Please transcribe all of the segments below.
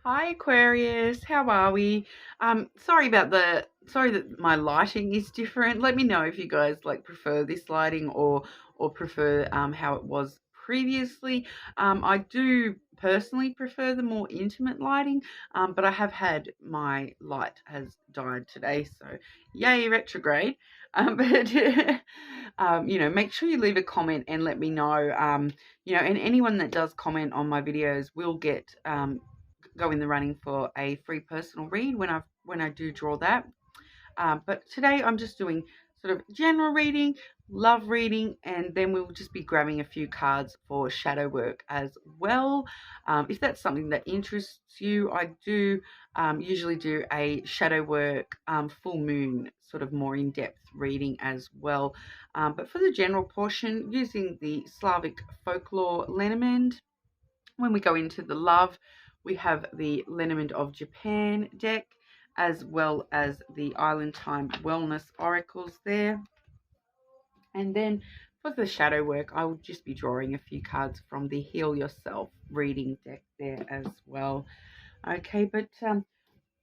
Hi Aquarius, how are we? Sorry that my lighting is different. Let me know if you guys like prefer this lighting or prefer how it was previously. I do personally prefer the more intimate lighting, but I have had my light has died today, so yay retrograde. But make sure you leave a comment and let me know. And anyone that does comment on my videos will get go in the running for a free personal read when I do draw that. But today I'm just doing sort of general reading, love reading, and then we'll just be grabbing a few cards for shadow work as well. If that's something that interests you, I do usually do a shadow work full moon sort of more in-depth reading as well. But for the general portion, using the Slavic folklore lenormand. When we go into the love, we have the Lenormand of Japan deck, as well as the Island Time Wellness Oracles there. And then for the shadow work, I will just be drawing a few cards from the Heal Yourself reading deck there as well. Okay, but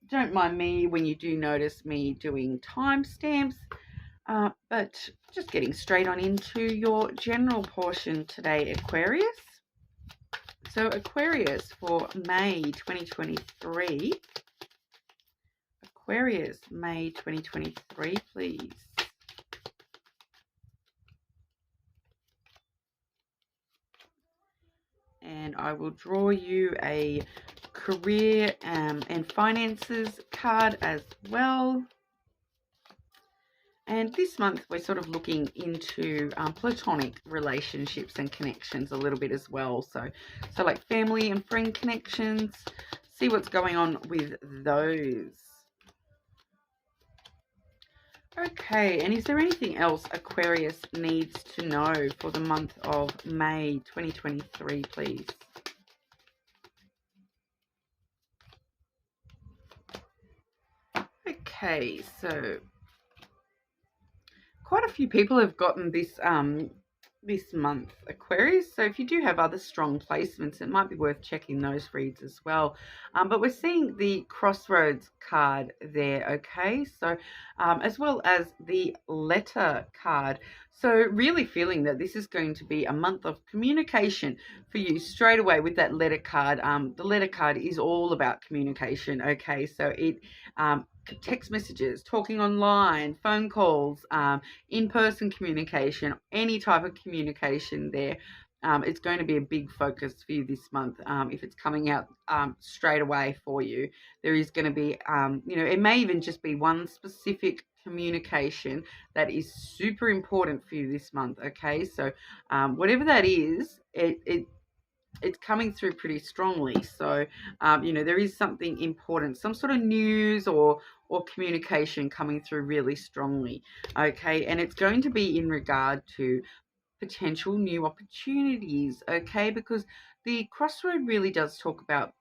don't mind me when you do notice me doing timestamps. But just getting straight on into your general portion today, Aquarius. So Aquarius for May 2023. Aquarius, May 2023, please. And I will draw you a career and finances card as well. And this month we're sort of looking into platonic relationships and connections a little bit as well. So like family and friend connections, see what's going on with those. Okay, and is there anything else Aquarius needs to know for the month of May 2023, please? Okay, so quite a few people have gotten this month, Aquarius. So if you do have other strong placements, it might be worth checking those reads as well. But we're seeing the Crossroads card there, okay? So as well as the letter card. So really feeling that this is going to be a month of communication for you straight away with that letter card. The letter card is all about communication, okay? So it text messages, talking online, phone calls, in-person communication, any type of communication there. It's going to be a big focus for you this month. If it's coming out straight away for you, there is going to be, it may even just be one specific communication that is super important for you this month. Okay, so whatever that is, it's coming through pretty strongly. So, there is something important, some sort of news or communication coming through really strongly. Okay, and it's going to be in regard to potential new opportunities. Okay, because the crossroad really does talk about,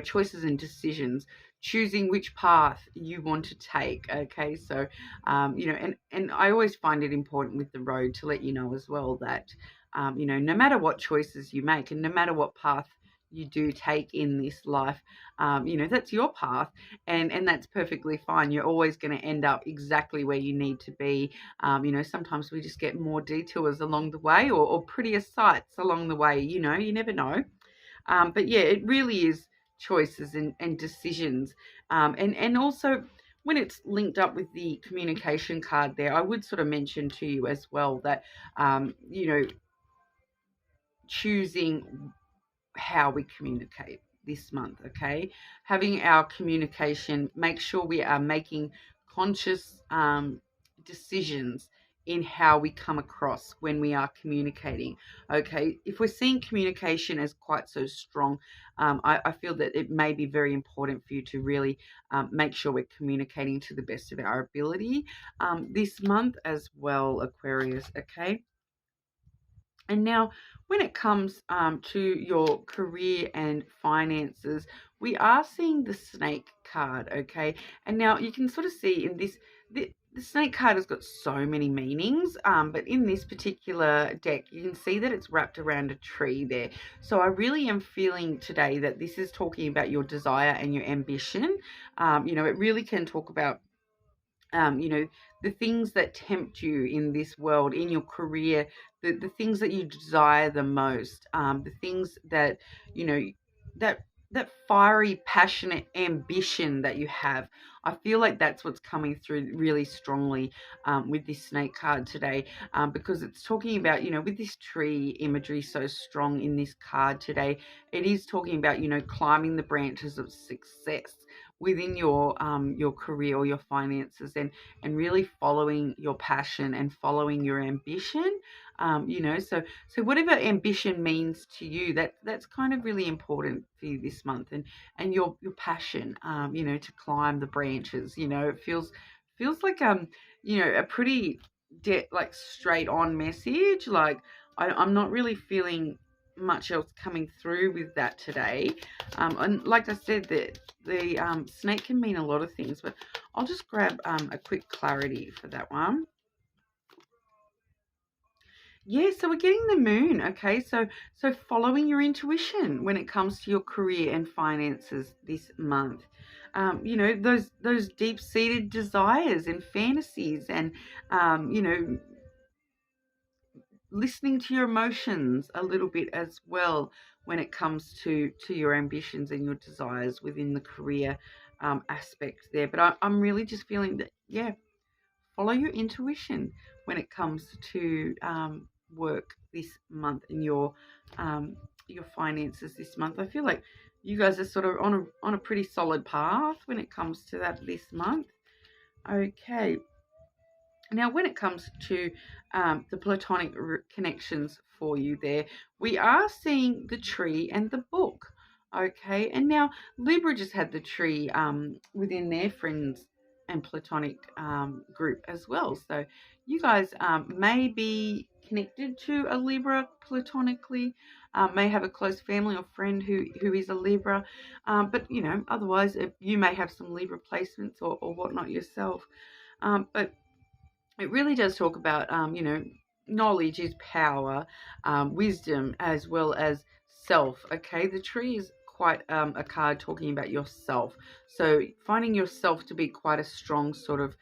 choices and decisions, choosing which path you want to take. Okay, so and I always find it important with the road to let you know as well that no matter what choices you make and no matter what path you do take in this life, that's your path, and that's perfectly fine. You're always going to end up exactly where you need to be. Sometimes we just get more detours along the way, or prettier sights along the way. You never know. But yeah, it really is choices and decisions. And also when it's linked up with the communication card there, I would sort of mention to you as well that, choosing how we communicate this month, okay? Having our communication, make sure we are making conscious decisions in how we come across when we are communicating. Okay, if we're seeing communication as quite so strong, I feel that it may be very important for you to really make sure we're communicating to the best of our ability this month as well, Aquarius. Okay. And now, when it comes to your career and finances, we are seeing the snake card, okay? And now you can sort of see in this the snake card has got so many meanings, but in this particular deck, you can see that it's wrapped around a tree there. So I really am feeling today that this is talking about your desire and your ambition. It really can talk about the things that tempt you in this world, in your career, the things that you desire the most, the things that, that that fiery, passionate ambition that you have. I feel like that's what's coming through really strongly with this snake card today, because it's talking about, with this tree imagery so strong in this card today, it is talking about, climbing the branches of success within your career or your finances, and really following your passion and following your ambition. So whatever ambition means to you, that's kind of really important for you this month, and your passion, to climb the branches. It feels like a pretty like straight on message. Like I'm not really feeling much else coming through with that today. And like I said, the snake can mean a lot of things, but I'll just grab a quick clarity for that one. Yeah, so we're getting the moon, okay? So following your intuition when it comes to your career and finances this month. Those deep-seated desires and fantasies, and listening to your emotions a little bit as well when it comes to your ambitions and your desires within the career aspect there. But I'm really just feeling that, yeah, follow your intuition when it comes to work this month and your finances this month. I feel like you guys are sort of on a pretty solid path when it comes to that this month. Okay. Now, when it comes to the platonic connections for you there, we are seeing the tree and the book. Okay, and now Libra just had the tree within their friends and platonic group as well. So you guys may be connected to a Libra platonically, may have a close family or friend who is a Libra, but otherwise you may have some Libra placements or whatnot yourself. But it really does talk about, knowledge is power, wisdom, as well as self. Okay, the tree is quite a card talking about yourself. So finding yourself to be quite a strong sort of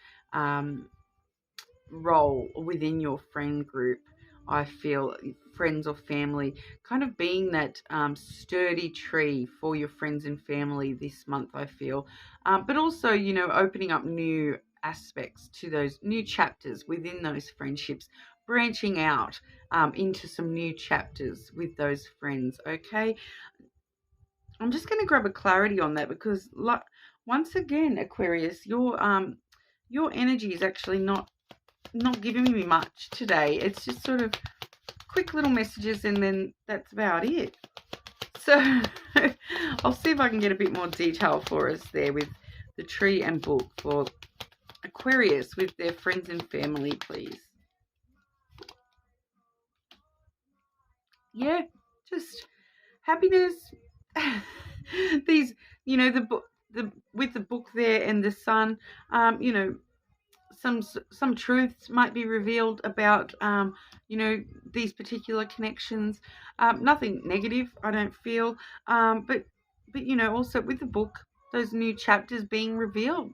role within your friend group. I feel friends or family, kind of being that sturdy tree for your friends and family this month, I feel. But also, opening up new aspects to those new chapters within those friendships, branching out into some new chapters with those friends. Okay, I'm just going to grab a clarity on that, because once again, Aquarius, your energy is actually not giving me much today. It's just sort of quick little messages, and then that's about it. So I'll see if I can get a bit more detail for us there with the tree and book for Aquarius with their friends and family, please. Yeah, just happiness. These, the book, with the book there and the sun, some truths might be revealed about these particular connections. Nothing negative, I don't feel, but also with the book, those new chapters being revealed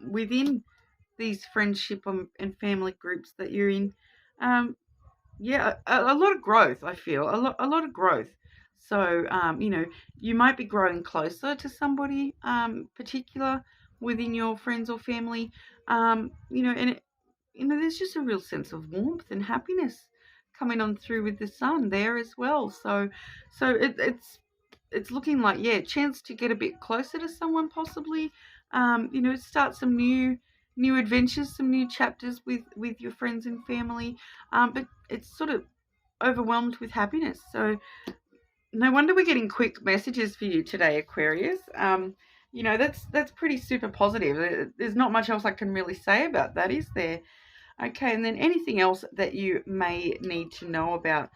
within these friendship and family groups that you're in. Yeah, a lot of growth, I feel, a lot of growth. So you might be growing closer to somebody particular within your friends or family, and there's just a real sense of warmth and happiness coming on through with the sun there as well. So it's looking like, yeah, chance to get a bit closer to someone, possibly, start some new adventures, some new chapters with your friends and family, but it's sort of overwhelmed with happiness. So no wonder we're getting quick messages for you today, Aquarius. That's pretty super positive. There's not much else I can really say about that, is there? Okay, and then anything else that you may need to know about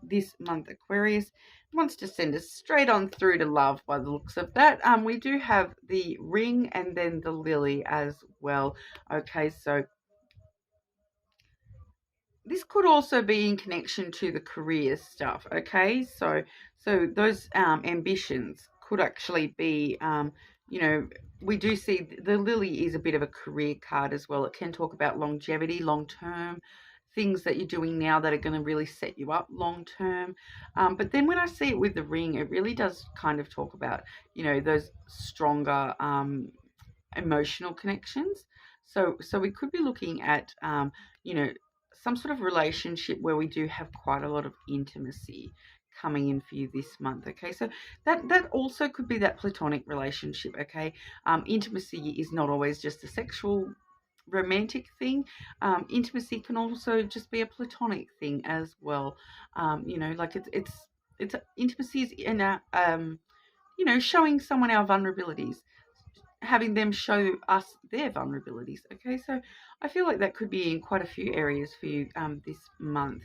this month, Aquarius. Wants to send us straight on through to love by the looks of that. We do have the ring and then the lily as well. Okay, so this could also be in connection to the career stuff. Okay, so those ambitions could actually be, you know, we do see the lily is a bit of a career card as well. It can talk about longevity, long term, things that you're doing now that are going to really set you up long term. But then when I see it with the ring, it really does kind of talk about, you know, those stronger emotional connections. So we could be looking at, you know, some sort of relationship where we do have quite a lot of intimacy coming in for you this month. Okay, so that also could be that platonic relationship. Okay, intimacy is not always just a sexual romantic thing. Intimacy can also just be a platonic thing as well. You know, like it's intimacy is in a you know, showing someone our vulnerabilities, having them show us their vulnerabilities. Okay, so I feel like that could be in quite a few areas for you this month.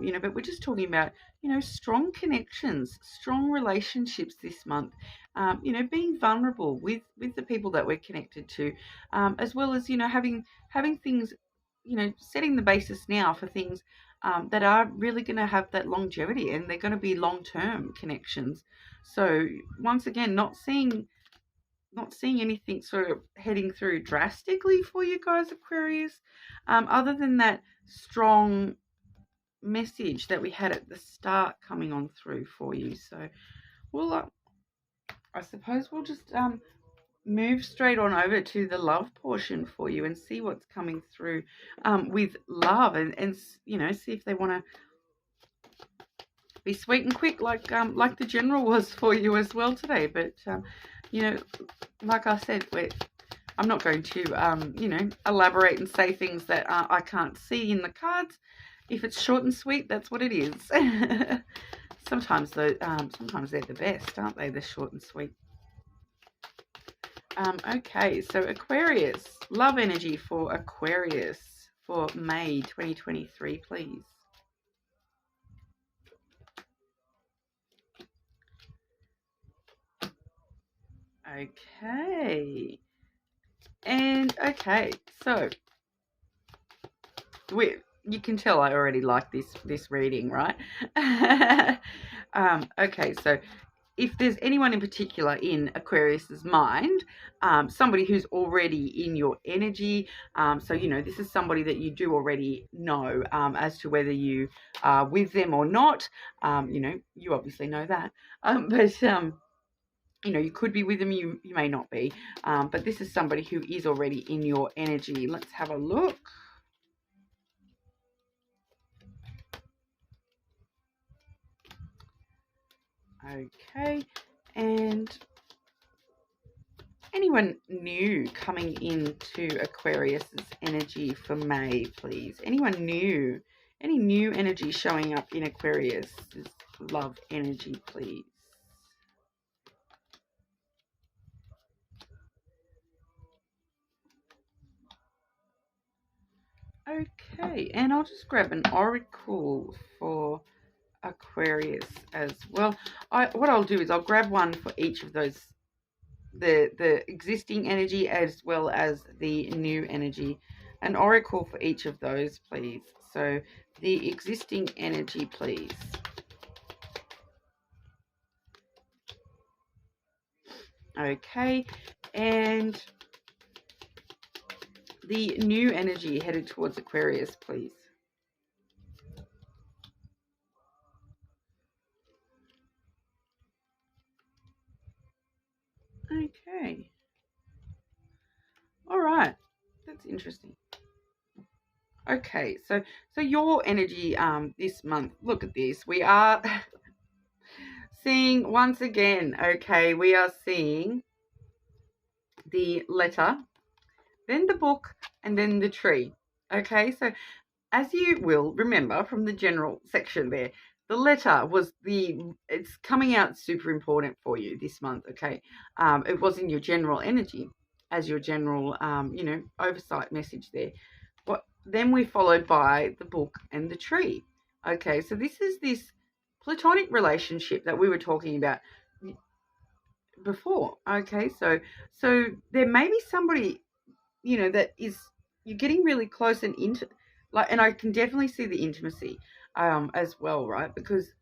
You know, but we're just talking about, you know, strong connections, strong relationships this month. You know, being vulnerable with the people that we're connected to, as well as, you know, having things, you know, setting the basis now for things that are really going to have that longevity, and they're going to be long term connections. So once again, not seeing anything sort of heading through drastically for you guys, Aquarius, other than that strong message that we had at the start coming on through for you. So well, I suppose we'll just move straight on over to the love portion for you and see what's coming through with love, and you know, see if they want to be sweet and quick like the general was for you as well today. But you know, like I said, I'm not going to, you know, elaborate and say things that I can't see in the cards. If it's short and sweet, that's what it is. Sometimes they're the best, aren't they? The short and sweet. Okay, so Aquarius, love energy for Aquarius for May 2023, please. Okay. And okay, so you can tell I already like this reading, right? Okay, so if there's anyone in particular in Aquarius's mind, somebody who's already in your energy, so you know, this is somebody that you do already know as to whether you are with them or not. You know, you obviously know that, but you know, you could be with them, you may not be, but this is somebody who is already in your energy. Let's have a look. Okay, and anyone new coming into Aquarius's energy for May, please? Anyone new? Any new energy showing up in Aquarius's love energy, please? Okay, and I'll just grab an oracle for Aquarius as well. What I'll do is I'll grab one for each of those, the existing energy as well as the new energy. An oracle for each of those, please. So the existing energy, please. Okay, and the new energy headed towards Aquarius, please. Okay. All right. That's interesting. Okay, so your energy this month, look at this. We are seeing once again, okay, we are seeing the letter, then the book, and then the tree. Okay, so as you will remember from the general section there, the letter was it's coming out super important for you this month, okay? It was in your general energy as your general, you know, oversight message there. Then we're followed by the book and the tree. Okay, so this is this platonic relationship that we were talking about before. Okay, so there may be somebody, that is, you're getting really close and into, like, and I can definitely see the intimacy as well, right? Because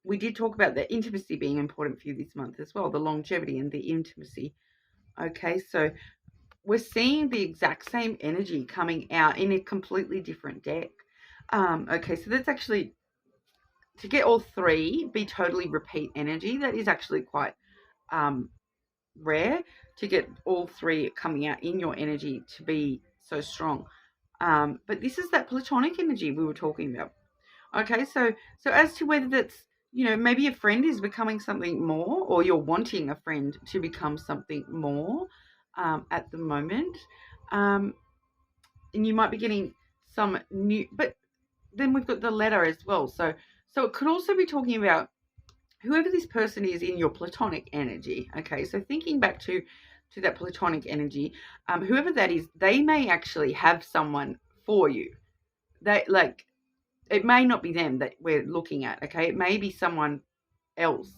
we did talk about the intimacy being important for you this month as well, the longevity and the intimacy. Okay, so we're seeing the exact same energy coming out in a completely different deck. Okay, so that's actually, to get all three be totally repeat energy, that is actually quite um, rare, to get all three coming out in your energy to be so strong. But this is that platonic energy we were talking about. Okay, so as to whether that's, maybe a friend is becoming something more, or you're wanting a friend to become something more at the moment, um, and you might be getting some new. But then we've got the letter as well. So it could also be talking about whoever this person is in your platonic energy. Okay, so thinking back to that platonic energy, whoever that is, they may actually have someone for you. They, like, it may not be them that we're looking at. Okay, it may be someone else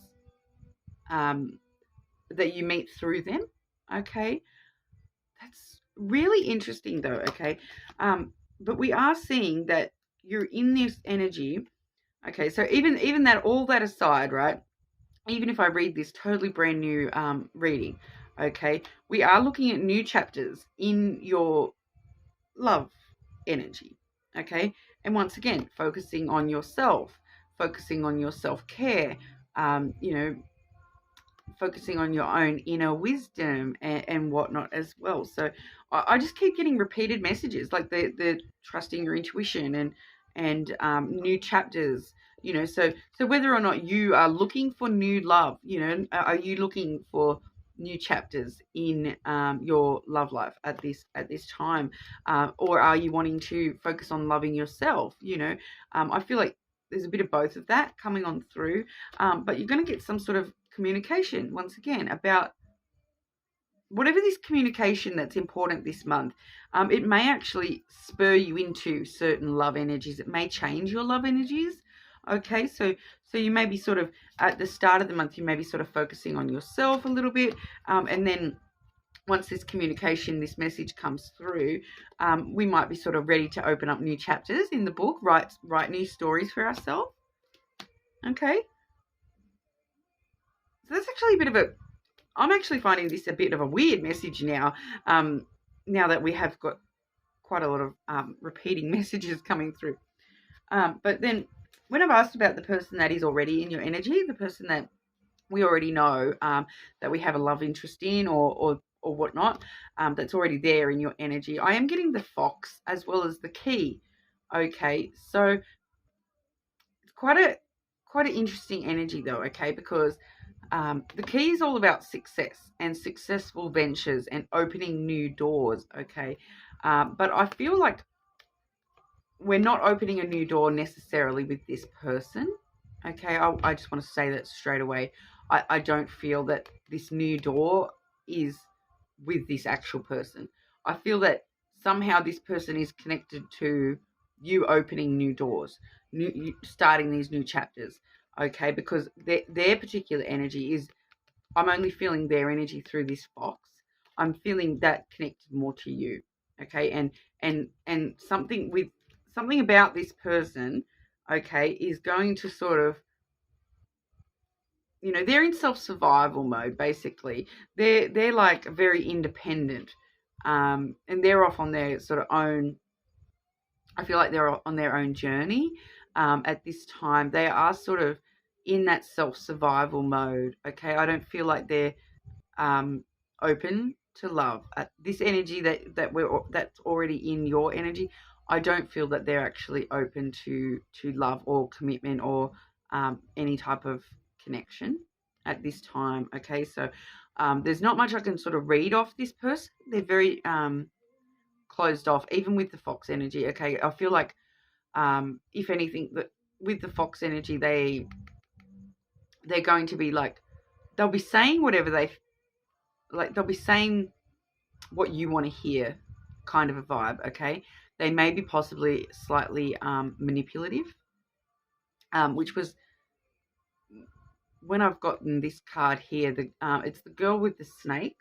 that you meet through them. Okay, that's really interesting though. Okay, but we are seeing that you're in this energy. Okay, so even that, all that aside, right? Even if I read this totally brand new reading, okay, we are looking at new chapters in your love energy, okay? And once again, focusing on yourself, focusing on your self-care, um, you know, focusing on your own inner wisdom and whatnot as well. So I just keep getting repeated messages, like the trusting your intuition and new chapters. So whether or not you are looking for new love, are you looking for new chapters in your love life at this time, or are you wanting to focus on loving yourself? I feel like there's a bit of both of that coming on through, but you're going to get some sort of communication once again about whatever this communication that's important this month. It may actually spur you into certain love energies. It may change your love energies. Okay, so you may be sort of at the start of the month, you may be sort of focusing on yourself a little bit, and then once this communication, this message comes through, we might be sort of ready to open up new chapters in the book, write new stories for ourselves. Okay. So that's actually a bit of a, I'm actually finding this a bit of a weird message now, now that we have got quite a lot of repeating messages coming through. But then when I've asked about the person that is already in your energy, the person that we already know, that we have a love interest in or whatnot, that's already there in your energy, I am getting the fox as well as the key. Okay, so it's quite an interesting energy though, okay, because the key is all about success and successful ventures and opening new doors, okay? But I feel like we're not opening a new door necessarily with this person, okay? I just want to say that straight away. I don't feel that this new door is with this actual person. I feel that somehow this person is connected to you opening new doors, starting these new chapters, okay? Because their particular energy is, I'm only feeling their energy through this fox. I'm feeling that connected more to you, okay? And something about this person, okay, is going to sort of, they're in self-survival mode basically. They're like very independent, and they're off on their sort of own. I feel like they're on their own journey at this time. They are sort of in that self-survival mode. Okay, I don't feel like they're open to love. This energy that's already in your energy, I don't feel that they're actually open to love or commitment or any type of connection at this time. Okay, so there's not much I can sort of read off this person. They're very closed off, even with the fox energy. Okay, I feel like if anything, that with the fox energy, they're going to be like, they'll be saying whatever they'll be saying what you want to hear, kind of a vibe. Okay, They may be possibly slightly manipulative, which was when I've gotten this card here. It's the girl with the snake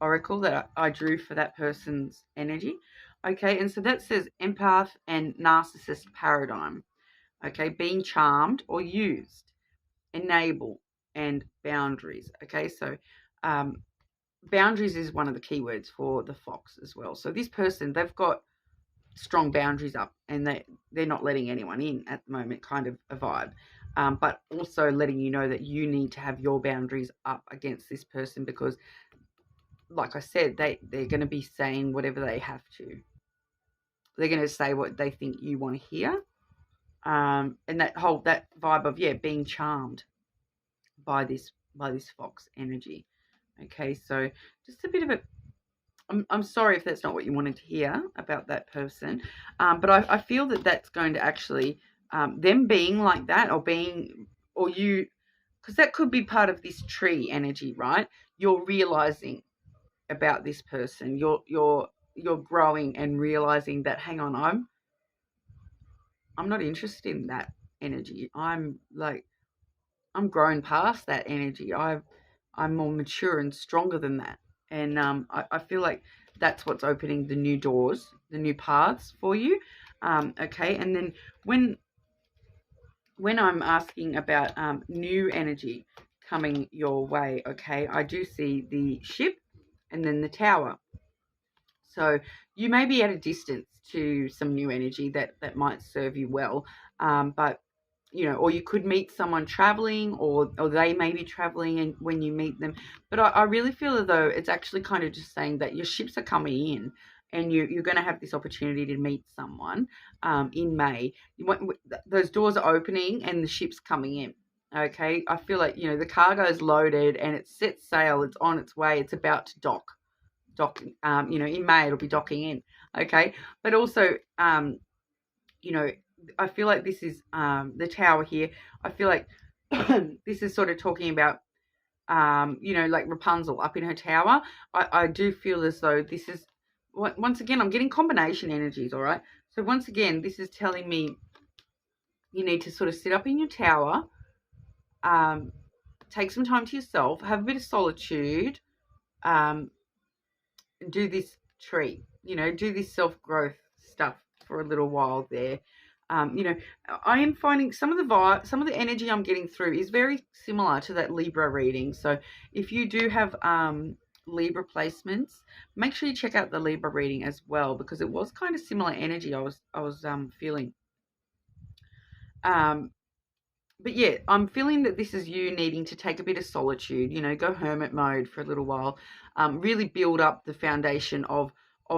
oracle that I drew for that person's energy. Okay, and so that says empath and narcissist paradigm. Okay, being charmed or used, enable, and boundaries. Okay, so boundaries is one of the keywords for the fox as well. So this person, they've got strong boundaries up, and they're not letting anyone in at the moment, kind of a vibe. But also letting you know that you need to have your boundaries up against this person, because like I said, they're going to be saying whatever they have to. They're going to say what they think you want to hear. And that vibe of being charmed by this fox energy. Okay, so just a bit of a I'm sorry if that's not what you wanted to hear about that person, but I feel that that's going to actually them being like that, or you, because that could be part of this tree energy, right? You're realizing about this person. You're growing and realizing that, hang on, I'm not interested in that energy. I'm grown past that energy. I'm more mature and stronger than that. And I feel like that's what's opening the new doors, the new paths for you. Okay, and then when I'm asking about new energy coming your way, okay, I do see the ship and then the tower. So you may be at a distance to some new energy that might serve you well, but or you could meet someone traveling, or they may be traveling, and when you meet them. But I really feel as though it's actually kind of just saying that your ships are coming in, and you're going to have this opportunity to meet someone in May. Those doors are opening and the ship's coming in. Okay, I feel like the cargo is loaded and it's set sail. It's on its way. It's about to dock. In May it'll be docking in. Okay, but also I feel like this is the tower here. I feel like this is sort of talking about, like Rapunzel up in her tower. I do feel as though this is, once again, I'm getting combination energies, all right? So once again, this is telling me you need to sort of sit up in your tower, take some time to yourself, have a bit of solitude, do this tree, do this self-growth stuff for a little while there. I am finding some of the energy I'm getting through is very similar to that Libra reading. So if you do have Libra placements, make sure you check out the Libra reading as well, because it was kind of similar energy I was feeling. But yeah, I'm feeling that this is you needing to take a bit of solitude, go hermit mode for a little while, really build up the foundation of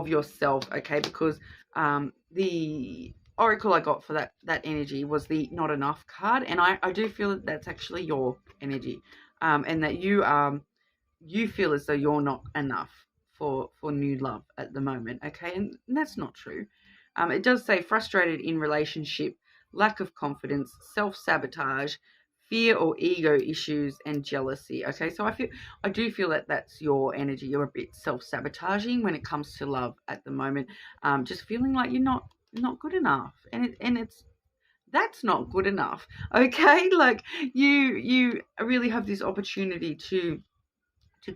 yourself, okay? Because the oracle I got for that energy was the Not Enough card, and I do feel that that's actually your energy, and that you feel as though you're not enough for new love at the moment, okay? And that's not true. It does say frustrated in relationship, lack of confidence, self-sabotage, fear or ego issues, and jealousy. Okay, so I do feel that that's your energy. You're a bit self-sabotaging when it comes to love at the moment. Just feeling like you're not good enough, and that's not good enough. Okay, like you really have this opportunity to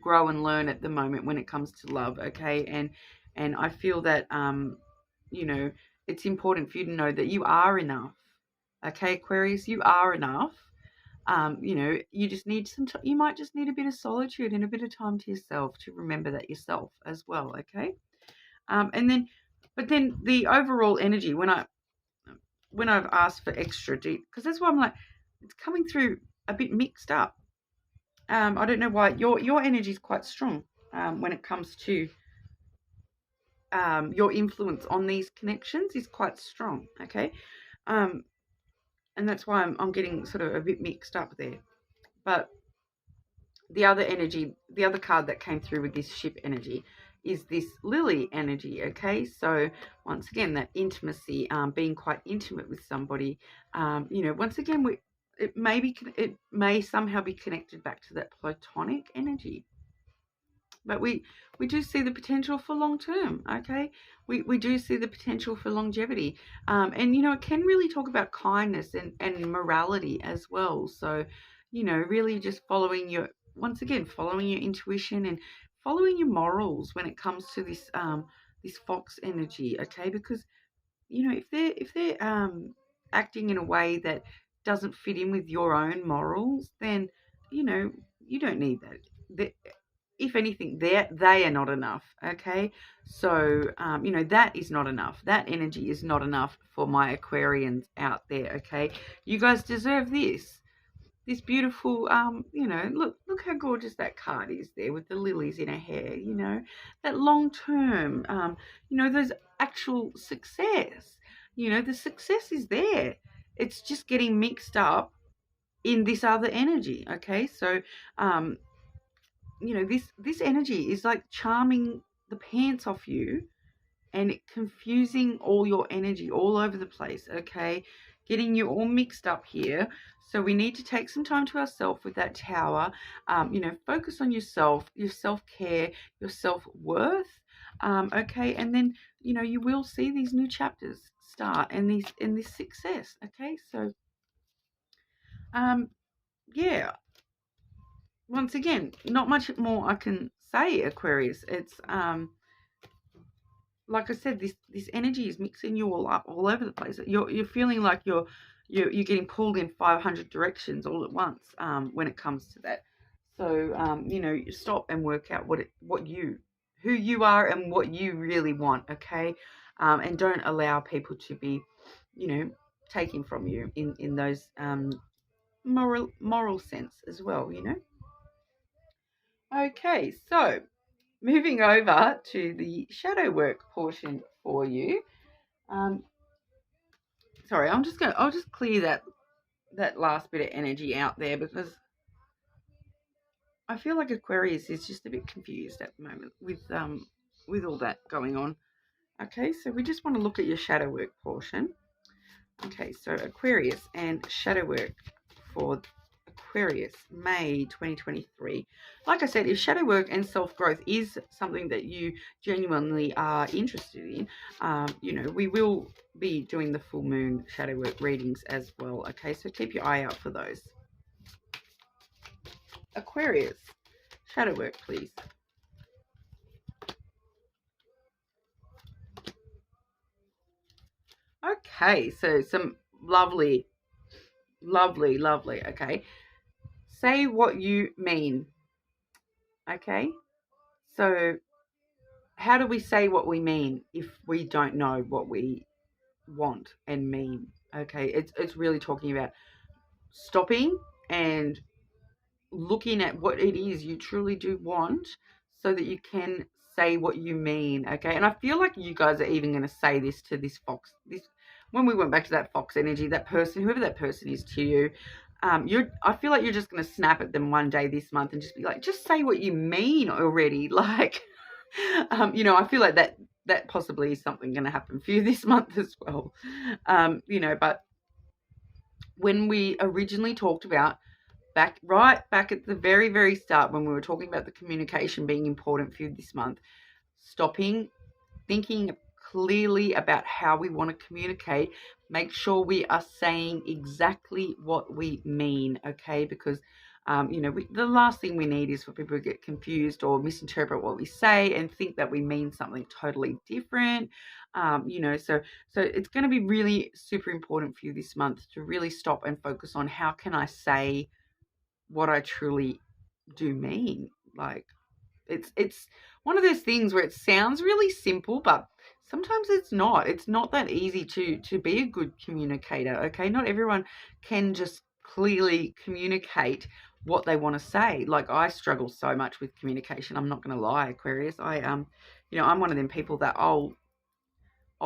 grow and learn at the moment when it comes to love. Okay, and I feel that it's important for you to know that you are enough. Okay, Aquarius, you are enough. You just need you might just need a bit of solitude and a bit of time to yourself to remember that yourself as well. Okay, but then the overall energy when I've asked for extra deep, because that's why I'm like, it's coming through a bit mixed up. I don't know why your energy is quite strong when it comes to your influence on these connections is quite strong. Okay, and that's why I'm getting sort of a bit mixed up there. But the other energy, the other card that came through with this ship energy is this lily energy. Okay, so once again, that intimacy, being quite intimate with somebody. Once again, it may somehow be connected back to that platonic energy. But we do see the potential for long term, okay? We do see the potential for longevity. And, you know, it can really talk about kindness and morality as well. So, you know, really just once again, following your intuition and following your morals when it comes to this fox energy, okay? Because, you know, if they're acting in a way that doesn't fit in with your own morals, then, you know, you don't need that. If anything, they are not enough, okay? So, you know, that is not enough. That energy is not enough for my Aquarians out there, okay? You guys deserve this beautiful, you know, look how gorgeous that card is there with the lilies in her hair, you know, that long term, you know, those actual success, you know, the success is there. It's just getting mixed up in this other energy, okay? So, you know, this energy is like charming the pants off you and confusing all your energy all over the place, okay? Getting you all mixed up here. So we need to take some time to ourselves with that tower. You know, focus on yourself, your self-care, your self-worth, okay? And then, you know, you will see these new chapters start and this success, okay? So, yeah, once again, not much more I can say, Aquarius. It's like I said, this energy is mixing you all up all over the place. You're feeling like you're getting pulled in 500 directions all at once when it comes to that. So you know, you stop and work out who you are and what you really want, okay? And don't allow people to be, you know, taking from you in those moral sense as well, you know. Okay, so moving over to the shadow work portion for you. Um, sorry, I'll just clear that last bit of energy out there because I feel like Aquarius is just a bit confused at the moment with all that going on. Okay, so we just want to look at your shadow work portion. Okay, so Aquarius and shadow work for Aquarius, May 2023. Like I said, if shadow work and self-growth is something that you genuinely are interested in, you know, we will be doing the full moon shadow work readings as well. Okay, so keep your eye out for those. Aquarius, shadow work, please. Okay, so some lovely, lovely. Okay, say what you mean. Okay, so how do we say what we mean if we don't know what we want and mean? Okay, it's really talking about stopping and looking at what it is you truly do want so that you can say what you mean. Okay, and I feel like you guys are even going to say this to this fox, this when we went back to that fox energy, that person, whoever that person is to you, I feel like you're just going to snap at them one day this month and just be like, just say what you mean already. Like, you know, I feel like that possibly is something going to happen for you this month as well. You know, but when we originally talked about right back at the very, very start, when we were talking about the communication being important for you this month, stopping, thinking clearly about how we want to communicate, make sure we are saying exactly what we mean, okay? Because you know, the last thing we need is for people to get confused or misinterpret what we say and think that we mean something totally different. You know, so it's going to be really super important for you this month to really stop and focus on how can I say what I truly do mean. Like, it's one of those things where it sounds really simple, but sometimes it's not. It's not that easy to be a good communicator, okay? Not everyone can just clearly communicate what they want to say. Like, I struggle so much with communication. I'm not going to lie, Aquarius. You know, I'm one of them people that I'll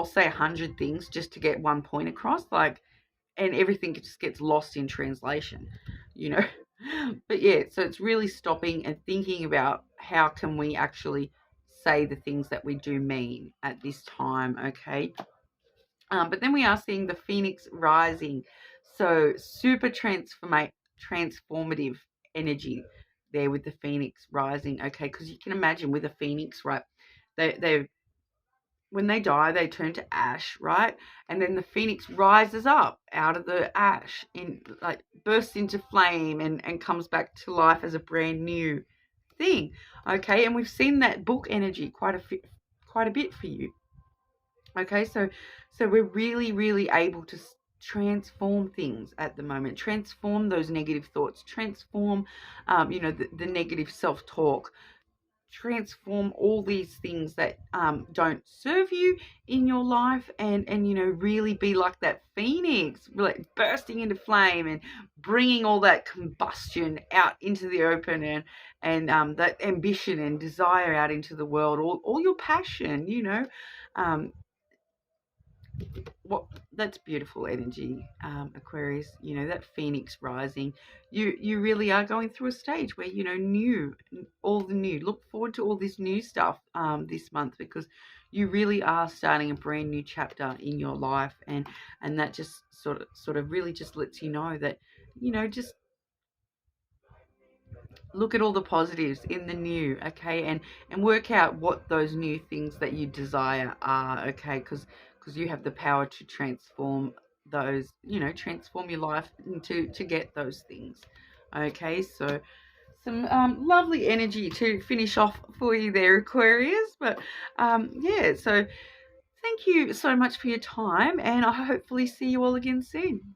say 100 things just to get one point across, like, and everything just gets lost in translation, you know. But yeah, so it's really stopping and thinking about how can we actually say the things that we do mean at this time, okay? But then we are seeing the Phoenix rising, so super transformative energy there with the phoenix rising, okay? Because you can imagine with a phoenix, right, they when they die, they turn to ash, right? And then the phoenix rises up out of the ash, in like bursts into flame and comes back to life as a brand new thing, okay? And we've seen that book energy quite a bit for you, okay? So we're really able to transform things at the moment, transform those negative thoughts, transform, the negative self-talk, transform all these things that don't serve you in your life, and really be like that phoenix, like bursting into flame and bringing all that combustion out into the open, and that ambition and desire out into the world, all your passion, um, what that's beautiful energy, Aquarius. That phoenix rising, you really are going through a stage where all the new, look forward to all this new stuff this month, because you really are starting a brand new chapter in your life, and that just sort of really just lets you know that just look at all the positives in the new, okay, and work out what those new things that you desire are, okay, because you have the power to transform those, transform your life to get those things, okay. So some lovely energy to finish off for you there, Aquarius. But yeah, so thank you so much for your time, and I hopefully see you all again soon.